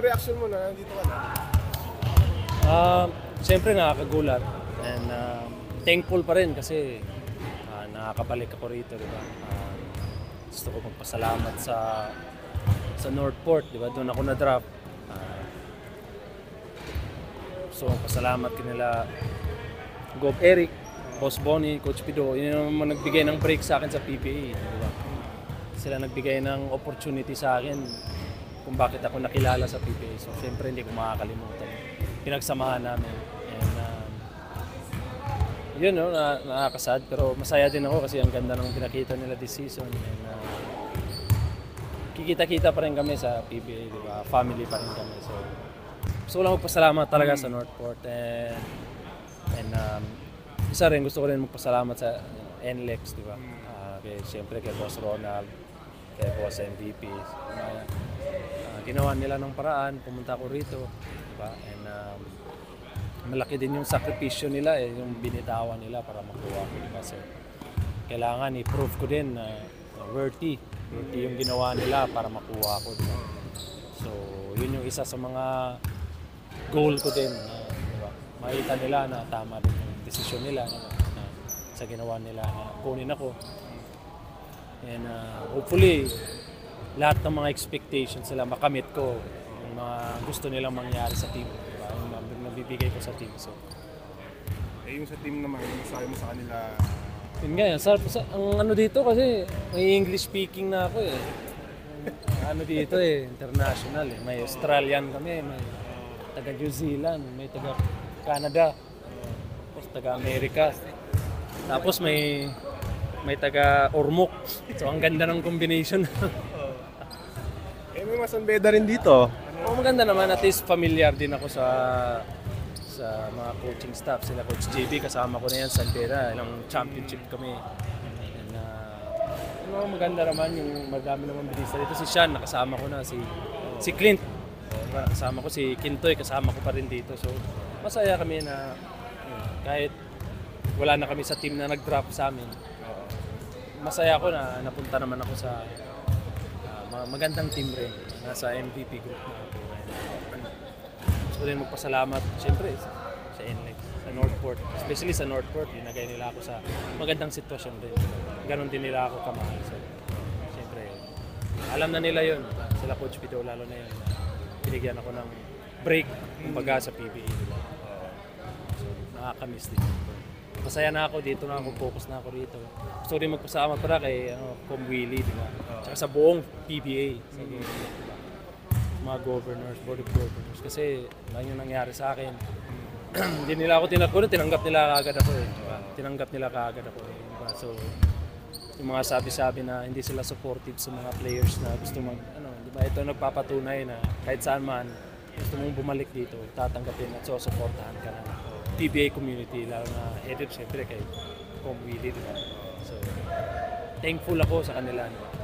reaction mo na nandito ka na? Siyempre nakakagulat and thankful pa rin kasi nakakabalik ako rito, di ba? Gusto ko magpasalamat sa Northport, di ba? Doon ako na-drop. So, pasalamat kanila Gov Eric, Boss Bonnie, Coach Pido. Yun yung nagbigay ng break sa akin sa PBA, di ba? Sila nagbigay ng opportunity sa akin kung bakit ako nakilala sa PBA. So, siyempre hindi ko makakalimutan. Pinagsamahan namin. And, yun, no, nakakasad. Pero masaya din ako kasi ang ganda ng pinakita nila this season. And, kikita-kita pa rin kami sa PBA, di ba? Family pa rin kami. So, gusto ko lang magpasalamat talaga sa Northport. And isa rin, gusto ko rin magpasalamat sa NLEX, di ba? Siyempre kay Boss Ronald, kay Boss MVP. Ginawa nila ng paraan, pumunta ako rito, di ba? And malaki din yung sakripisyo nila, yung binitawan nila para makuha ko, di ba? So, kailangan i-prove ko din na worthy yung ginawa nila para makuha ko, di ba? So, yun yung isa sa mga goal ko din, di ba? Makita nila na tama din yung desisyon nila na sa ginawa nila na kunin ako. And hopefully, lahat ng mga expectations sila makamit ko, yung mga gusto nilang mangyari sa team, di ba? Yung nabibigay ko sa team. So, Yung sa team naman, yung sabi mo sa kanila, yun nga, ang ano dito kasi may English speaking na ako eh. Ano dito international eh. May Australian kami, may taga New Zealand, may taga Canada, tapos taga Amerika. Tapos may taga Ormoc. So ang ganda ng combination. may mga San Beda rin dito. Maganda naman, at least familiar din ako sa mga coaching staff. Sila Coach JB, kasama ko na yan sa Beda. Ilang championship kami. And, maganda naman yung madami naman bilisa dito. Si Sean, nakasama ko na. Si Clint, nakasama ko. Si Kintoy, kasama ko pa rin dito. So, masaya kami na kahit wala na kami sa team na nag-drop sa amin. Masaya ako na napunta naman ako sa magandang team rin. Nasa MVP group na ako. Gusto rin magpasalamat, siyempre, sa NLEX, sa Northport. Especially sa Northport, dinagay nila ako sa magandang sitwasyon rin. Ganon din nila ako kamahal. So, siyempre, alam na nila yun. Sila Coach Pido, lalo na yun. Binigyan ako ng break, kumbaga sa PBA. Diba? So, nakakamiss din. Masaya na ako dito na ako, focus na ako rito. Gusto rin magpasalamat para kay Com Willie, diba? Tsaka sa buong PBA. Sa diba? Mga governors, board of governors. Kasi lang yung nangyari sa akin. Hindi nila ako tinanggap nila kaagad ako eh. Diba? Tinanggap nila kaagad ako eh. Diba? So, yung mga sabi-sabi na hindi sila supportive sa mga players na gusto diba? Ito nagpapatunay na kahit saan man, gusto mong bumalik dito, tatanggapin at susuportahan ka ng PBA community, lalo na headed syempre kay Com Willie, diba? So, thankful ako sa kanila. Diba?